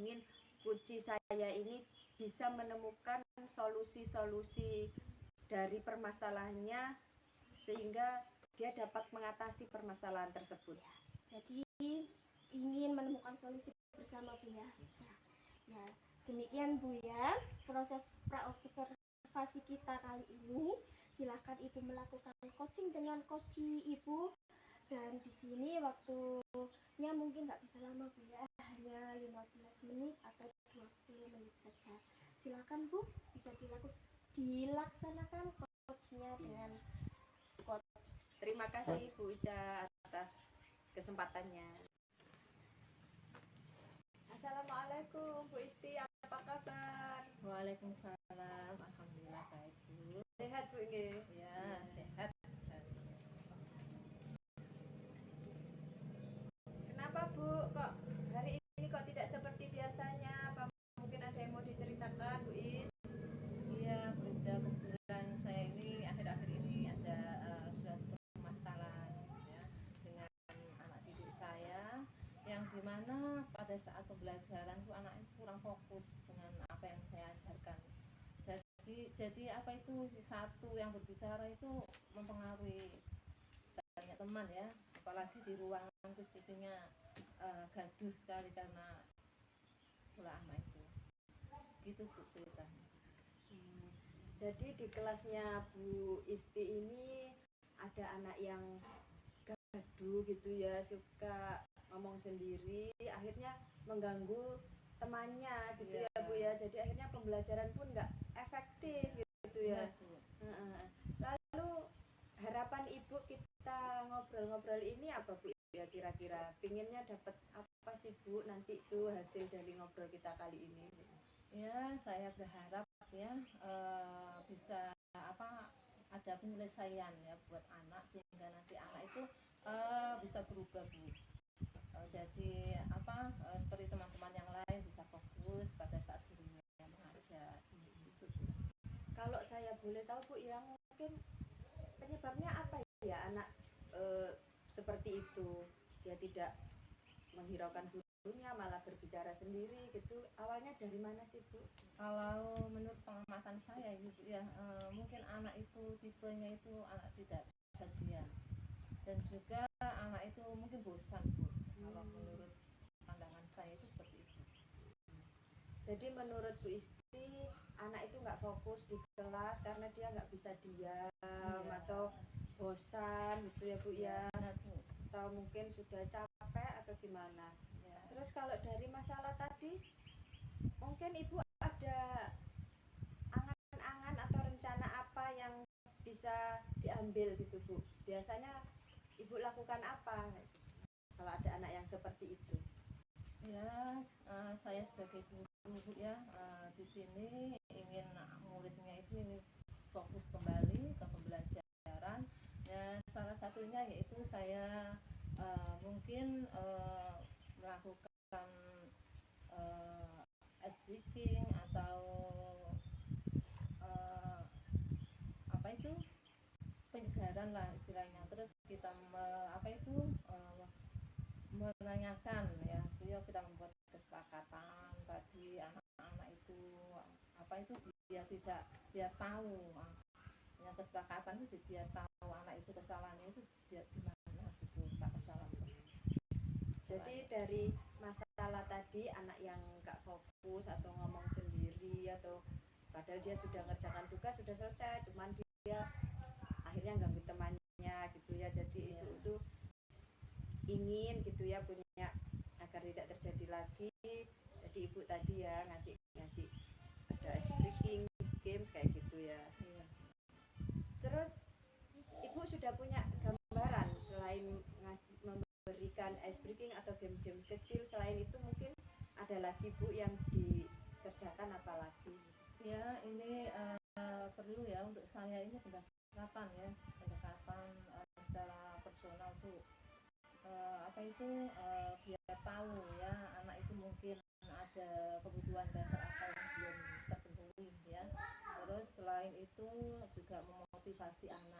ingin Kuci saya ini bisa menemukan solusi-solusi dari permasalahannya sehingga dia dapat mengatasi permasalahan tersebut. Jadi ingin menemukan solusi bersama Bu ya. Ya, demikian Bu ya proses praobservasi kita kali ini. Silahkan Ibu melakukan coaching dengan coaching Ibu, dan di sini waktunya mungkin nggak bisa lama Bu ya, hanya 15 menit atau 20 menit saja. Silakan Bu, bisa dilaksanakan coachnya dengan coach. Terima kasih Bu Ica atas kesempatannya. Assalamualaikum Bu Isti, apa kabar? Waalaikumsalam, alhamdulillah baik Bu. Sehat Bu ini? Ya, sehat sekali. Kenapa Bu kok hari ini kok tidak seperti biasanya? Apa mungkin ada yang mau diceritakan Bu Is? Iya, kebetulan saya ini akhir-akhir ini ada suatu masalah ya dengan anak didik saya, yang dimana pada saat pembelajaran tuh anaknya kurang fokus dengan apa yang saya ajarkan. Jadi apa itu, satu yang berbicara itu mempengaruhi banyak teman ya, apalagi di ruangan itu sepertinya gaduh sekali karena pula anak itu. Gitu Bu ceritanya. Jadi di kelasnya Bu Isti ini ada anak yang gaduh gitu ya, suka ngomong sendiri, akhirnya mengganggu temannya gitu ya Bu ya. Jadi akhirnya pembelajaran pun nggak efektif gitu ya. Lalu harapan Ibu kita ngobrol-ngobrol ini apa Bu ya kira-kira? Pinginnya dapat apa sih Bu nanti itu hasil dari ngobrol kita kali ini? Ya, saya berharap ya bisa ada penyelesaian ya buat anak, sehingga nanti anak itu bisa berubah Bu. Jadi seperti teman-teman yang lain bisa fokus pada saat gurunya mengajar. Gitu Bu. Kalau saya boleh tahu Bu ya, mungkin penyebabnya apa ya anak seperti itu, dia tidak menghiraukan gurunya malah berbicara sendiri gitu, awalnya dari mana sih Bu? Kalau menurut pengamatan saya Ibu ya, mungkin anak itu tipenya itu anak tidak bisa diam, dan juga anak itu mungkin bosan Bu. Kalau menurut pandangan saya itu seperti itu. Jadi menurut Bu Isti, anak itu nggak fokus di kelas karena dia nggak bisa diam atau bosan gitu ya Bu ya, atau mungkin sudah capek atau gimana ya. Terus kalau dari masalah tadi, mungkin Ibu ada angan-angan atau rencana apa yang bisa diambil gitu Bu? Biasanya Ibu lakukan apa kalau ada anak yang seperti itu? Ya, saya sebagai guru Bu ya, di sini ingin muridnya itu ini fokus kembali ke pembelajaran. Ya, salah satunya yaitu saya mungkin melakukan ice breaking atau penyegaran lah istilahnya. Terus kita menanyakan ya, kita membuat kesepakatan tadi anak-anak itu biar tahu yang kesepakatan itu, biar tahu anak itu kesalahannya itu biar gimana gitu, tak kesalahan. Jadi dari masalah tadi anak yang nggak fokus atau ngomong sendiri, atau padahal dia sudah ngerjakan tugas sudah selesai, cuman dia akhirnya ganggu temannya gitu ya. Jadi itu ingin gitu ya punya agar tidak terjadi lagi. Jadi Ibu tadi ya ngasih ada ice breaking games kayak gitu ya. Terus Ibu sudah punya gambaran selain memberikan ice breaking atau game-game kecil, selain itu mungkin ada lagi Bu yang dikerjakan apa lagi? Ya, ini perlu ya untuk saya ini pendekatan secara personal Bu. Biar tahu ya anak itu mungkin ada kebutuhan dasar apa yang belum terpenuhi ya. Terus selain itu juga memotivasi anak.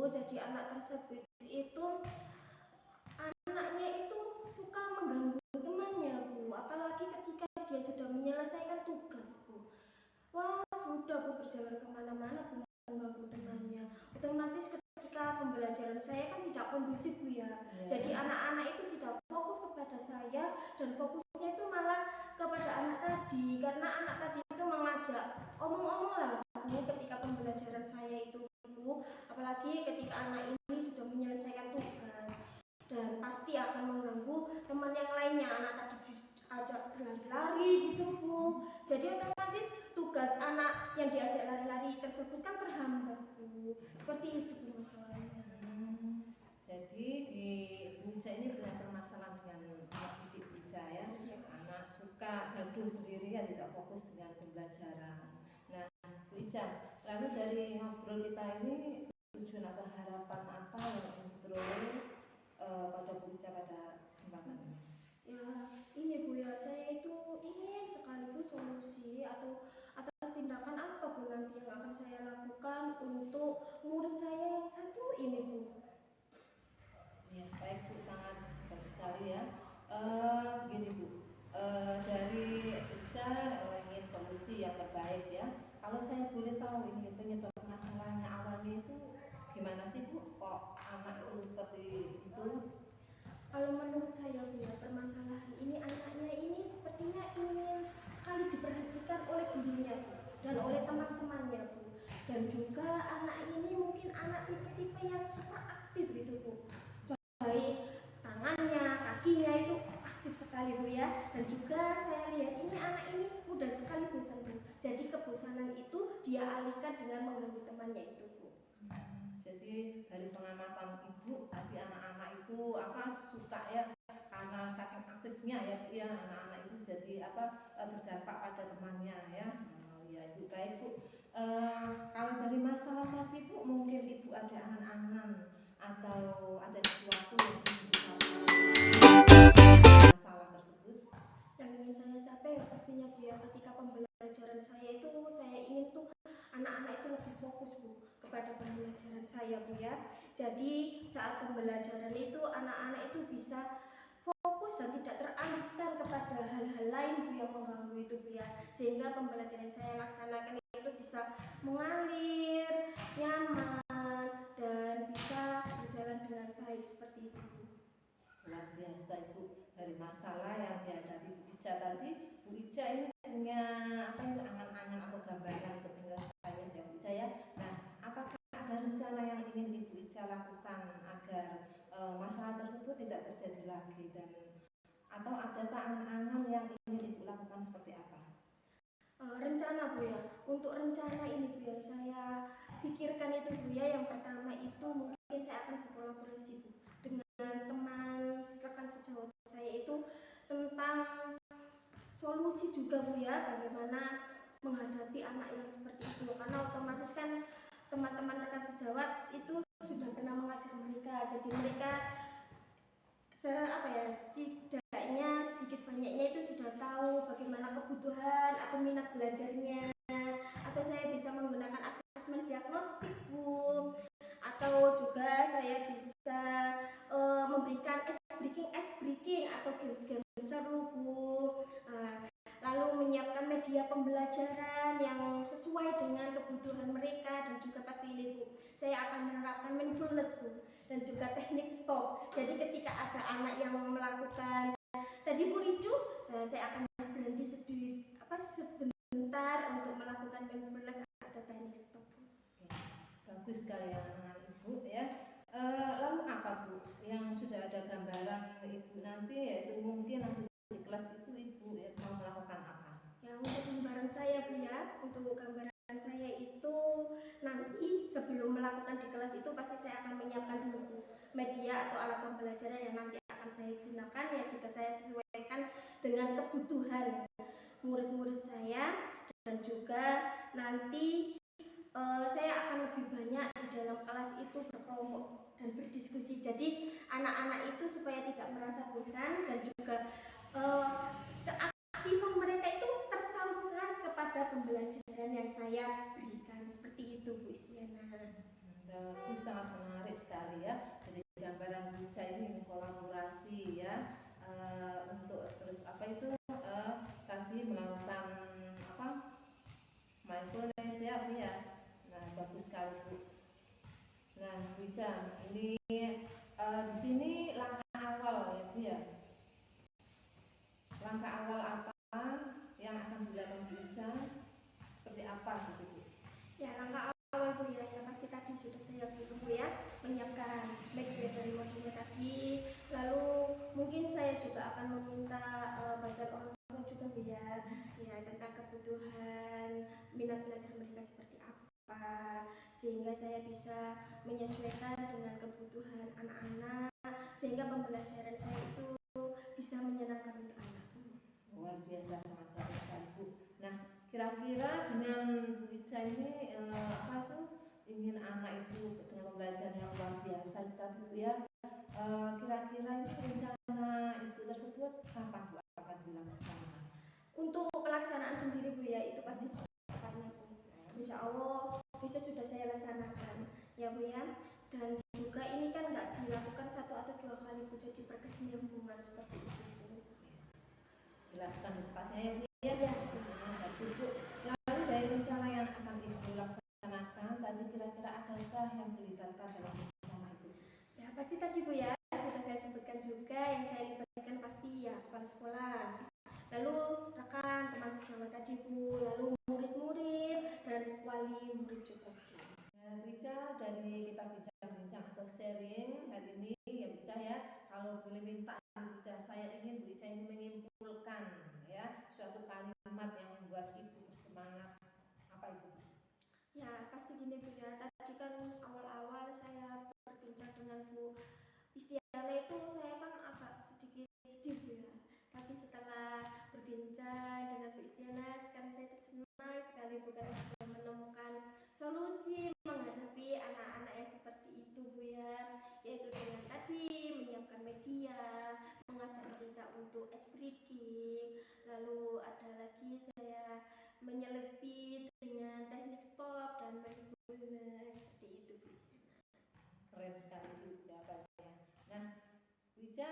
Jadi anak tersebut itu anaknya itu suka mengganggu temannya Bu, apalagi ketika dia sudah menyelesaikan tugas Bu. Wah sudah Bu, berjalan kemana-mana Bu, mengganggu temannya. Otomatis ketika pembelajaran saya kan tidak kondusif Bu ya. Jadi anak-anak itu tidak fokus kepada saya dan fokusnya itu malah kepada anak tadi, karena anak tadi itu mengajak omong-omong lah Bu ketika pembelajaran saya itu Bu, apalagi ketika anak ini sudah menyelesaikan tugas dan pasti akan mengganggu teman yang lainnya. Anak tadi ajak berlari-lari gitu Bu, jadi otomatis tugas anak yang diajak lari-lari tersebut kan terhambat Bu. Seperti itu Bu masalahnya. Jadi di Bu Ica ini punya permasalahan dengan anak didik Bu Ica ya. Anak suka gaduh sendiri ya, tidak fokus dengan pembelajaran. Nah Bu Ica, lalu dari ngobrol kita ini tujuan atau harapan apa yang ingin diperoleh pada Bu Ica pada kesempatan ini? Ya ini Bu ya, saya itu ingin sekaligus solusi atau atas tindakan apa Bu nanti yang akan saya lakukan untuk murid saya yang satu ini Bu. Ya baik Bu, sangat bagus sekali ya. Begini Bu, dari Ica ingin solusi yang terbaik ya. Kalau saya boleh tahu ini penyebab masalahnya awalnya itu gimana sih Bu? Kok anak itu seperti itu? Kalau menurut saya Bu ya, permasalahan ini anaknya ini sepertinya ingin sekali diperhatikan oleh gurunya Bu dan oleh teman-temannya Bu. Dan juga anak ini mungkin anak tipe-tipe yang super aktif gitu Bu. Baik tangannya, kakinya itu aktif sekali Bu ya. Dan juga saya lihat ini anak ini mudah sekali bosan Bu. Jadi kebosanan itu dia alihkan dengan mengganggu temannya itu Bu. Jadi dari pengamatan Ibu tadi anak-anak itu suka ya, karena saking aktifnya ya Bu ya, anak-anak itu jadi berdampak pada temannya ya. Ya Ibu, baik Bu. Kalau dari masalah tadi Bu, mungkin Ibu ada angan-angan atau ada sesuatu yang ingin masalah tersebut? Yang ingin saya capai pastinya Bu ya, ketika pembelajaran saya itu saya ingin tuh anak-anak itu lebih fokus Bu kepada pembelajaran saya Bu ya. Jadi saat pembelajaran itu anak-anak itu bisa fokus dan tidak teralihkan kepada hal-hal lain Bu yang mengganggu itu Bu ya, sehingga pembelajaran saya laksanakan itu bisa mengalir, nyaman dan bisa berjalan dengan baik seperti itu Bu. Luar biasa Ibu, dari masalah yang dihadapi Bu Ica tadi, Bu Ica ini punya angan-angan atau gambaran untuk penyelesaian ya Bu Ica ya. Nah, apakah ada rencana yang ingin Ibu Ica lakukan agar masalah tersebut tidak terjadi lagi, dan atau adakah angan-angan yang ingin Ibu lakukan seperti apa? Rencana Bu ya, untuk rencana ini Bu ya, saya pikirkan itu Bu ya, yang pertama itu mungkin saya akan berkolaborasi Bu dengan teman rekan sejawat saya itu tentang solusi juga Bu ya, bagaimana menghadapi anak yang seperti itu, karena otomatis kan teman-teman rekan sejawat itu sudah pernah mengajar mereka, jadi mereka setidaknya sedikit banyaknya itu sudah tahu bagaimana kebutuhan atau minat belajarnya, atau saya bisa menggunakan asesmen diagnostik Bu, atau juga saya bisa memberikan ice breaking atau games-games seru Bu, lalu menyiapkan media pembelajaran yang sesuai dengan kebutuhan mereka, dan juga pasti ini Bu, saya akan menerapkan mindfulness Bu dan juga teknik stop. Jadi ketika ada anak yang melakukan tadi Bu ricu, saya akan berhenti sebentar untuk melakukan mindfulness atau teknik stop. Bagus sekali anak-anak Ibu ya. Lalu apa Bu yang sudah ada gambaran Ibu nanti, yaitu mungkin nanti di kelas itu Ibu mau melakukan apa? Ya, untuk gambaran saya Bu ya, untuk gambaran saya itu nanti sebelum melakukan di kelas itu pasti saya akan menyiapkan dulu media atau alat pembelajaran yang nanti akan saya gunakan, yang sudah saya sesuaikan dengan kebutuhan murid-murid saya, dan juga nanti saya akan lebih banyak di dalam kelas itu berkelompok dan berdiskusi, jadi anak-anak itu supaya tidak merasa bosan dan juga keaktifan mereka itu tersalurkan kepada pembelajaran yang saya berikan. Seperti itu Bu Istiana. Bagus, sangat menarik sekali ya. Jadi gambaran Bu Ica ini kolaborasi ya, untuk terus apa itu tadi melakukan apa mindfulness ya Bu ya. Nah bagus sekali Bu. Nah Bu Ica, ini di sini langkah awal ya Bu ya. Langkah awal apa yang akan dilakukan Bu Ica? Seperti apa gitu Bu? Ya, langkah awal Bu ya, yang pasti tadi sudah saya bilang Bu ya, menyiapkan background dari modulnya tadi. Lalu mungkin saya juga akan meminta bantuan orang tua juga Bu ya, tentang kebutuhan minat belajar mereka seperti apa, sehingga saya bisa menyesuaikan dengan kebutuhan anak-anak, sehingga pembelajaran saya itu bisa menyenangkan untuk anak. Luar biasa, sangat bagus sekali Bu. Nah kira-kira dengan Bu Ica ini apa tuh ingin anak itu dengan pembelajaran yang luar biasa tadi Bu ya, kira-kira ini rencana Ibu tersebut kapan Bu akan dilakukan? Untuk pelaksanaan sendiri Bu ya, itu pasti secepatnya Bu. Insya Allah bisa sudah saya laksanakan ya Bu ya. Dan juga ini kan nggak dilakukan 1 atau 2 kali Bu, jadi berkesinambungan seperti itu Bu. Dilakukan secepatnya ya Bu ya. Bagus Bu. Lalu dari rencana yang akan Ibu laksanakan tadi, kira-kira adakah yang dilibatkan dalam rencana itu? Ya pasti tadi Bu ya, sudah saya sebutkan juga yang saya libatkan pasti ya kepala sekolah, lalu rekan teman sejawat tadi Bu, lalu murid-murid dan wali murid juga Bu. Nah Bu Ica, dari kita bincang-bincang atau sharing hari ini ya Bu Ica ya, kalau boleh minta Bu Ica, saya ingin Bu Ica ini menyimpulkan ya suatu kalimat yang membuat Ibu bersemangat, apa itu Bu? Ya pasti gini Bu ya, tadi kan awal-awal saya berbincang dengan Bu Istiana itu saya kan agak sedikit sedih Bu ya, tapi setelah berbincang dengan Bu Istiana sekarang saya tersenang sekali Bu, karena sudah menemukan solusi menghadapi anak-anak yang seperti itu Bu ya, yaitu dengan tadi menyiapkan media, mengajak mereka untuk ice breaking, lalu ada lagi saya menyelepi dengan teknik stop dan mindfulness, seperti itu Bu. Keren sekali Bu jawabannya. Nah Bu Ica,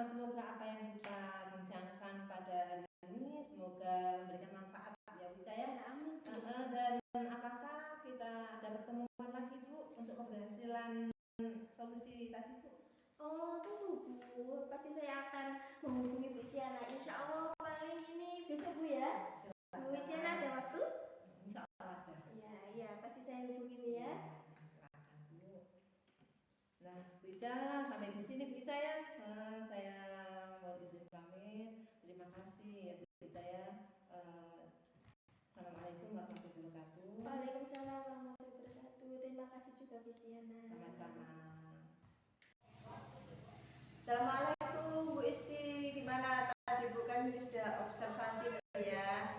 semoga apa yang kita bincangkan pada hari ini semoga memberikan manfaat ya Bu Ica ya. Amin. Dan apakah kita ada pertemuan lagi Bu untuk keberhasilan solusi tadi Bu? Oh tentu Bu, pasti saya akan menghubungi Bu Istiana, insya Allah paling ini besok Bu ya. Bu Istiana ada waktu? Insya Allah ada. Ya pasti saya hubungi Bu ya. Silakan Bu. Nah Bu Ica, sampai di sini Bu Ica ya, saya mau izin pamit. Terima kasih ya Bu Ica ya. Assalamualaikum warahmatullahi wabarakatuh. Waalaikumsalam warahmatullahi wabarakatuh. Terima kasih juga Bu Istiana. Sama-sama. Assalamualaikum Bu Isti, gimana tadi Bu, kan ini sudah observasi Bu ya.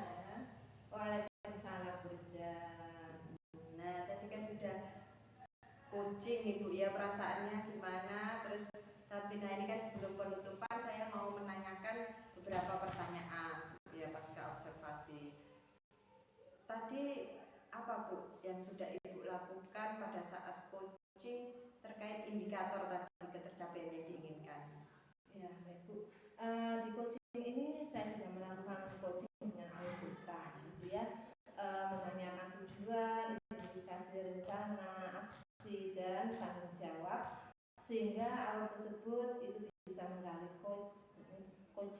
Waalaikumsalam Bu Ica. Nah tadi kan sudah coaching Ibu ya, perasaannya gimana, terus tapi nah ini kan sebelum penutupan saya mau menanyakan beberapa pertanyaan ya pasca observasi. Tadi apa Bu yang sudah Ibu lakukan pada saat coaching terkait indikator tadi ketercapaian yang diinginkan? Ya baik Bu, di coaching ini saya sudah melakukan coaching dengan anggota gitu ya, menanyakan tujuan, identifikasi rencana, aksi dan tanggung jawab, sehingga awal tersebut itu bisa menggali coach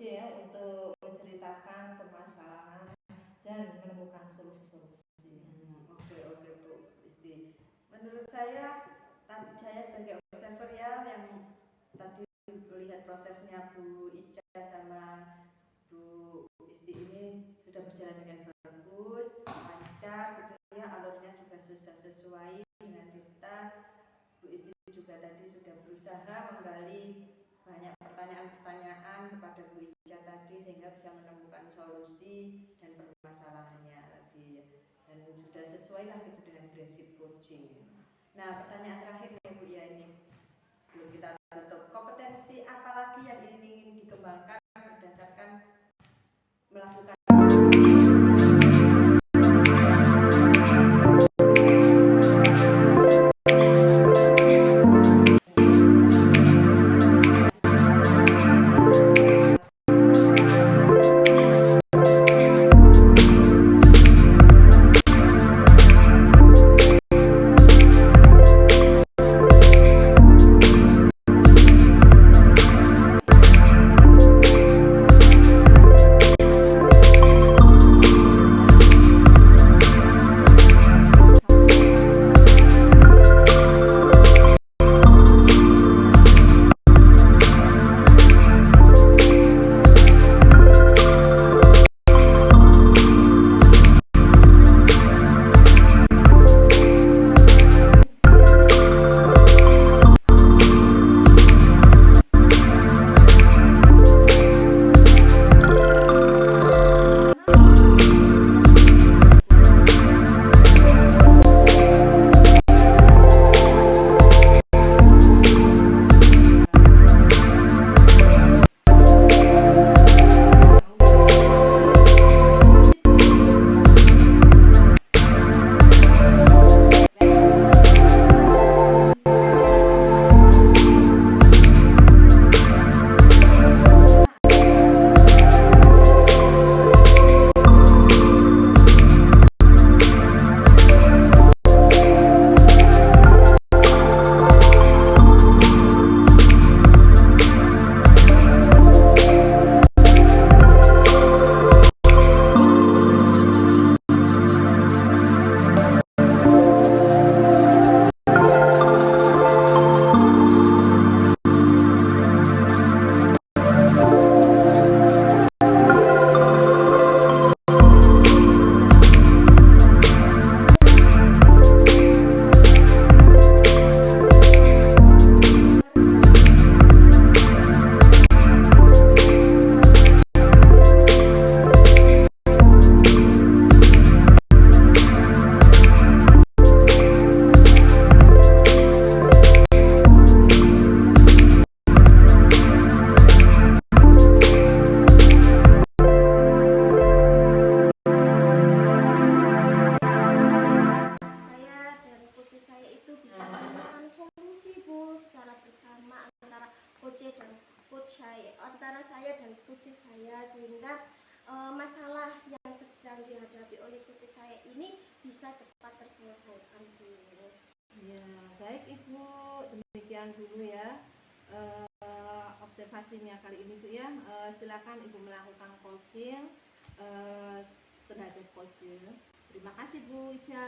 ya untuk menceritakan permasalahan dan menemukan solusi-solusi. Oke Bu Isti. Menurut saya sebagai observer ya, yang tadi melihat prosesnya Bu Ica sama Bu Isti ini sudah berjalan dengan bagus, lancar gitu ya, alurnya juga sesuai dengan kita. Bu Isti juga tadi sudah berusaha menggali banyak pertanyaan-pertanyaan kepada Bu Ica tadi sehingga bisa menemukan solusi dan permasalahannya tadi ya. Dan sudah sesuai lah gitu dengan prinsip coaching. Nah pertanyaan terakhir nih Bu ya, ini sebelum kita tutup, kompetensi apa lagi yang ingin dikembangkan berdasarkan melakukan selesaikan Bu. Ya, baik Ibu, demikian dulu ya observasinya kali ini Bu ya. Silakan Ibu melakukan coaching terhadap coaching. Terima kasih Bu Ica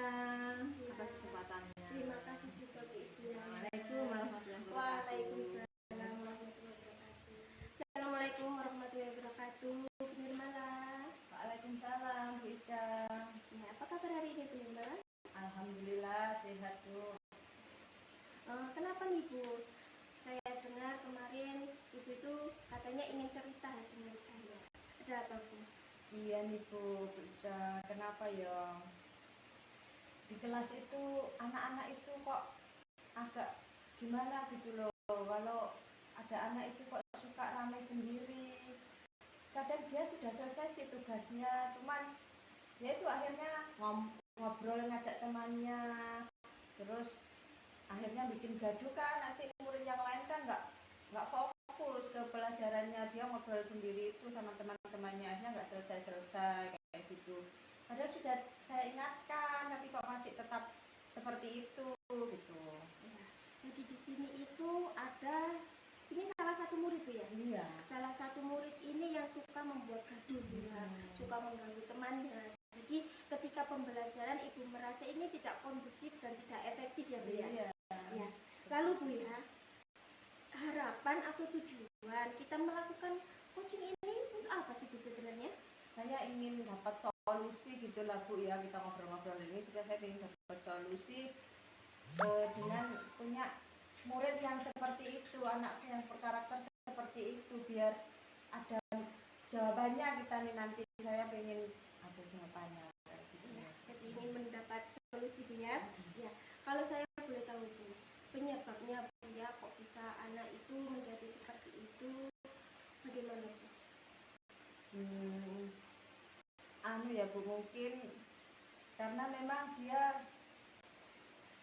atas kesempatannya. Terima kasih juga Bu Istiana. Assalamualaikum warahmatullahi wabarakatuh. Waalaikumsalam warahmatullahi wabarakatuh. Assalamualaikum warahmatullahi wabarakatuh. Bu Nirmala. Waalaikumsalam Bu Ica. Ya, apa kabar hari ini Bu Nirmala? Alhamdulillah sehat Bu. Kenapa nih Bu? Saya dengar kemarin Ibu itu katanya ingin cerita dengan saya. Ada apa Bu? Iya nih Bu Ica, kenapa ya di kelas itu anak-anak itu kok agak gimana gitu loh. Kalau ada anak itu kok suka ramai sendiri, kadang dia sudah selesai sih tugasnya, cuman ya itu akhirnya ngobrol ngajak temannya, terus akhirnya bikin gaduh kan. Nanti murid yang lain kan nggak fokus ke pelajarannya, dia ngobrol sendiri itu sama teman-temannya, akhirnya nggak selesai kayak gitu. Padahal sudah saya ingatkan, tapi kok masih tetap seperti itu gitu. Ya, jadi di sini itu ada, ini salah satu murid Bu ya? Iya. Salah satu murid ini yang suka membuat gaduh Bu ya, suka mengganggu temannya. Jadi ketika pembelajaran Ibu merasa ini tidak kondusif dan tidak efektif ya Bu ya? Iya. Ya. Lalu Bu ya, harapan atau tujuan kita melakukan coaching ini untuk apa sih Bu sebenarnya? Saya ingin dapat solusi gitu lah Bu ya, kita ngobrol-ngobrol ini supaya saya ingin dapat solusi dengan punya murid yang seperti itu, anak yang berkarakter seperti itu, biar ada jawabannya kita nih nanti. Saya ingin ada jawabannya kayak gitu. Ya, jadi ingin mendapat solusi Bu ya. Ya, kalau saya boleh tahu Bu, penyebabnya Bu ya kok bisa anak itu menjadi seperti itu, bagaimana Bu? Anu ya Bu, mungkin karena memang dia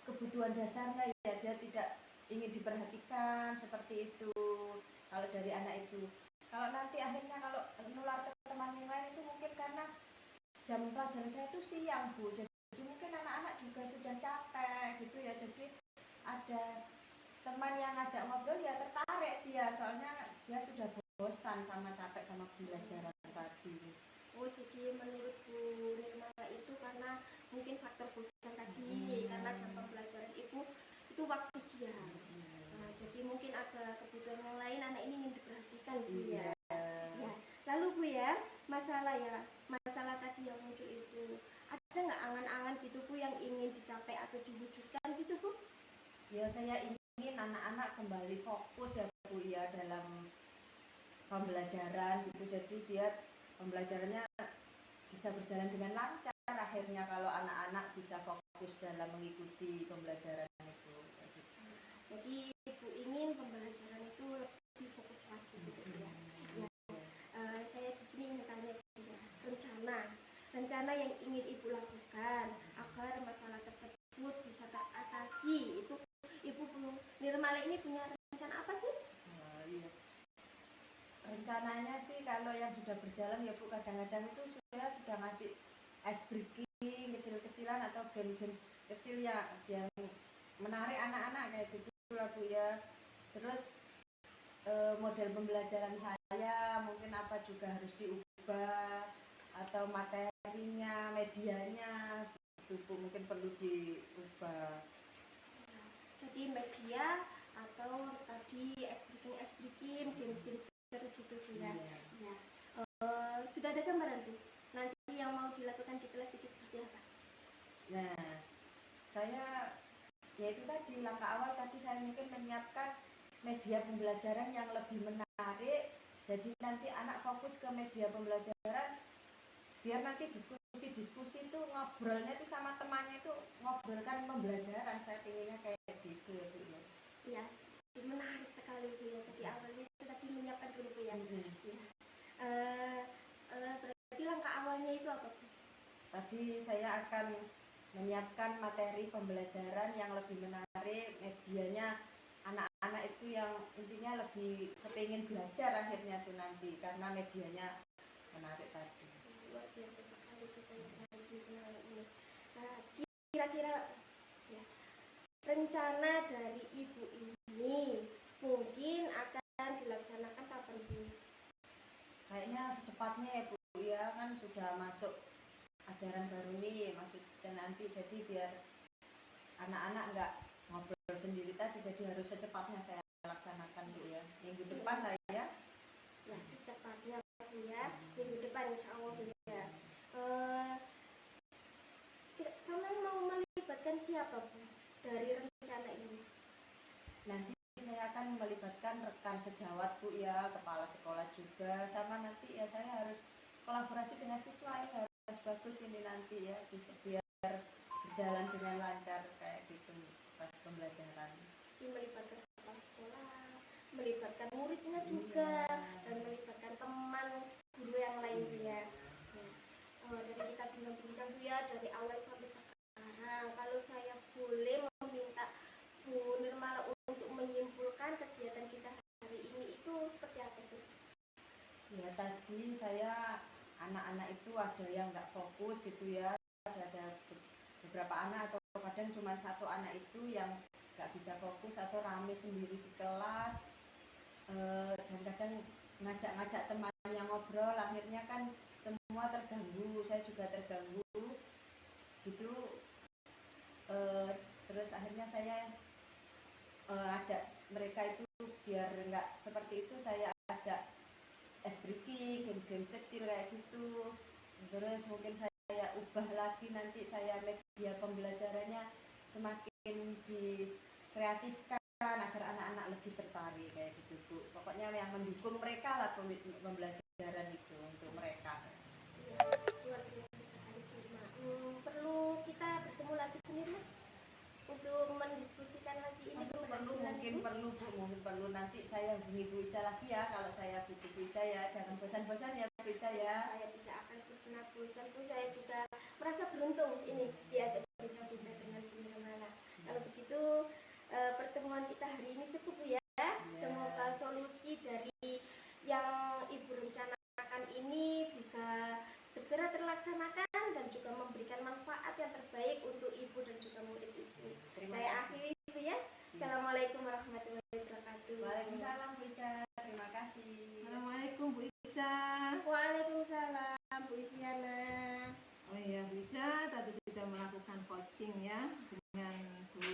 kebutuhan dasarnya ya, dia tidak ingin diperhatikan seperti itu. Kalau dari anak itu, kalau nanti akhirnya kalau nular ke teman yang lain itu mungkin karena jam pelajaran saya itu siang Bu, jadi mungkin anak-anak juga sudah capek gitu ya, jadi ada teman yang ngajak ngobrol ya tertarik dia, soalnya dia sudah bosan sama capek sama pembelajaran tadi. Oh, jadi menurut Bu Nirmala itu karena mungkin faktor bosan tadi, karena jam pembelajaran Ibu itu waktu siang. Nah, jadi mungkin ada kebutuhan yang lain, anak ini ingin diperhatikan Bu ya. Ya. Lalu Bu ya, masalah tadi yang muncul itu, ada nggak angan-angan gitu Bu yang ingin dicapai atau diwujudkan gitu Bu? Ya saya ingin anak-anak kembali fokus ya Bu ya dalam pembelajaran gitu, jadi biar pembelajarannya bisa berjalan dengan lancar akhirnya kalau anak-anak bisa fokus dalam mengikuti pembelajaran itu. Jadi Ibu ingin pembelajaran itu lebih fokus lagi gitu ya. Ya. Saya di sini ingin tanya ya, rencana yang ingin Ibu lakukan agar masalah tersebut bisa teratasi, itu Ibu Nirmala ini punya rencana apa sih? Iya. Rencananya sih kalau yang sudah berjalan ya Bu, kadang-kadang itu saya sudah ngasih ice breaking kecil-kecilan atau game-game kecil ya yang menarik anak-anak kayak gitu lah Bu ya. Terus model pembelajaran saya mungkin apa juga harus diubah, atau materinya, medianya gitu Bu, mungkin perlu diubah. Jadi media atau tadi ice breaking games seru gitu Bu ya. Ya. Sudah ada gambaran Bu nanti yang mau dilakukan di kelas itu seperti apa? Nah, saya ya itu tadi langkah awal tadi saya mungkin menyiapkan media pembelajaran yang lebih menarik, jadi nanti anak fokus ke media pembelajaran, biar nanti diskusi itu ngobrolnya itu sama temannya itu ngobrolkan pembelajaran. Saya pinginnya kayak gitu ya Bu ya. Ya, menarik sekali Bu ya. Jadi awalnya itu tadi menyiapkan dulu Bu ya. Ya. Berarti langkah awalnya itu apa Bu? Tadi saya akan menyiapkan materi pembelajaran yang lebih menarik, medianya anak-anak itu yang intinya lebih kepingin belajar akhirnya tuh nanti karena medianya menarik tadi. Luar biasa sekali Bu saya dengan ini. Nah, kira-kira ya, rencana dari Ibu ini mungkin akan dilaksanakan kapan Bu? Kayaknya secepatnya ya Bu ya, kan sudah masuk ajaran baru nih, maksudnya nanti jadi biar anak-anak nggak ngobrol sendiri tadi, jadi harus secepatnya saya laksanakan Bu ya, minggu depan lah ya. Ya secepatnya Bu ya, minggu depan insya Allah Bu ya. Sama mau melibatkan siapa Bu dari rencana ini? Nanti saya akan melibatkan rekan sejawat Bu ya, kepala sekolah juga, sama nanti ya saya harus kolaborasi dengan siswa, ini harus bagus ini nanti ya, biar berjalan dengan lancar kayak gitu pas pembelajaran. Ini melibatkan kepala sekolah, melibatkan muridnya juga, dan melibatkan teman guru yang lain Bu ya. Dari kita bincang-bincang Bu ya, dari awal sampai sekarang, kalau saya boleh meminta Bu Nirmala untuk menyimpulkan kegiatan kita hari ini itu seperti apa sih? Ya tadi saya anak-anak itu ada yang nggak fokus gitu ya, ada beberapa anak atau kadang cuma satu anak itu yang nggak bisa fokus atau rame sendiri di kelas, dan kadang ngajak-ngajak temannya ngobrol, akhirnya kan semua terganggu, saya juga terganggu gitu. Terus akhirnya saya ajak mereka itu biar nggak seperti itu, saya ajak es breaking, game-game kecil kayak gitu. Terus mungkin saya ubah lagi, nanti saya media pembelajarannya semakin dikreatifkan agar anak-anak lebih tertarik kayak gitu Bu. Pokoknya yang mendukung mereka lah pembelajaran itu untuk mereka. Ya, luar biasa sekali Bu. Perlu kita bertemu lagi Bu Nirma untuk mendiskusikan lagi ini Mungkin perlu nanti saya hubungi Bu Ica lagi ya, kalau saya butuh Bu Ica ya, jangan bosan-bosan ya Bu Ica ya. Saya tidak akan pernah bosan Bu, saya juga merasa beruntung ini diajak bincang-bincang dengan Bu Nirmala. Kalau begitu pertemuan kita hari ini cukup Bu ya. Semoga solusi dari yang Ibu rencanakan ini bisa segera terlaksanakan dan juga memberikan manfaat yang terbaik untuk Ibu dan juga murid Ibu. Saya akhiri Bu ya. Assalamualaikum warahmatullahi wabarakatuh. Waalaikumsalam Bu Ica, terima kasih. Assalamualaikum Bu Ica. Waalaikumsalam Bu Isyana. Oh iya Bu Ica tadi sudah melakukan coaching ya dengan Bu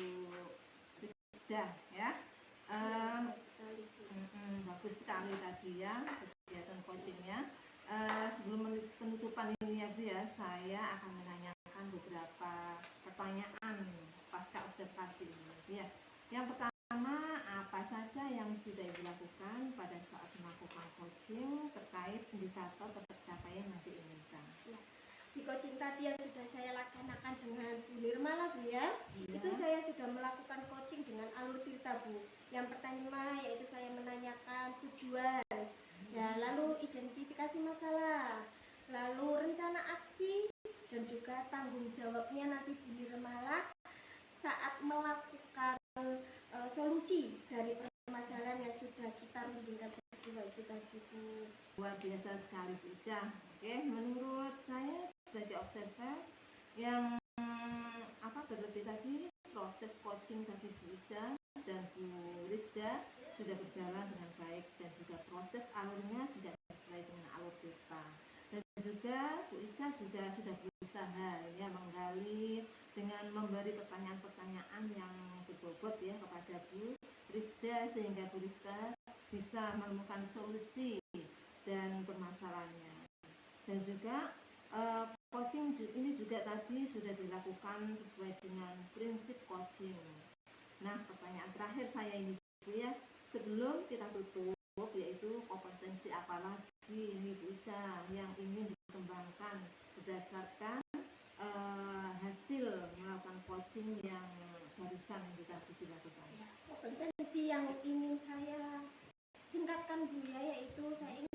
Rida ya. Bagus sekali tadi ya kegiatan coachingnya. Sebelum penutupan ini ya Bu ya, saya akan menanyakan beberapa pertanyaan pasca observasi ini ya. Yang pertama, apa saja yang sudah dilakukan pada saat melakukan coaching terkait indikator tercapaian yang diinginkan? Ya, di coaching tadi yang sudah saya laksanakan dengan Bu Nirmala Bu ya, itu saya sudah melakukan coaching dengan alur tirta Bu. Yang pertama yaitu saya menanyakan tujuan, ya, lalu identifikasi masalah, lalu rencana aksi, dan juga tanggung jawabnya nanti Bu Nirmala saat melakukan solusi dari permasalahan yang sudah kita rundingkan berdua itu tadi Bu. Luar biasa sekali Bu Ica. Oke, menurut saya sebagai observer yang berlebih tadi, proses coaching tadi Bu Ica dan Bu Rida sudah berjalan dengan baik dan juga proses alurnya juga sesuai dengan alur kita. Dan juga Bu Ica sudah berusaha ya menggali dengan memberi pertanyaan-pertanyaan yang berbobot ya kepada Bu Rida sehingga Bu Rida bisa menemukan solusi dan permasalahannya. Dan juga coaching ini juga tadi sudah dilakukan sesuai dengan prinsip coaching. Nah, pertanyaan terakhir saya ini Bu ya, sebelum kita tutup, yaitu kompetensi apa lagi ini Bu Ica yang ingin dikembangkan berdasarkan hasil melakukan coaching yang barusan kita dilakukan. Ya, kompetensi yang ingin saya tingkatkan Bu ya, yaitu saya ingin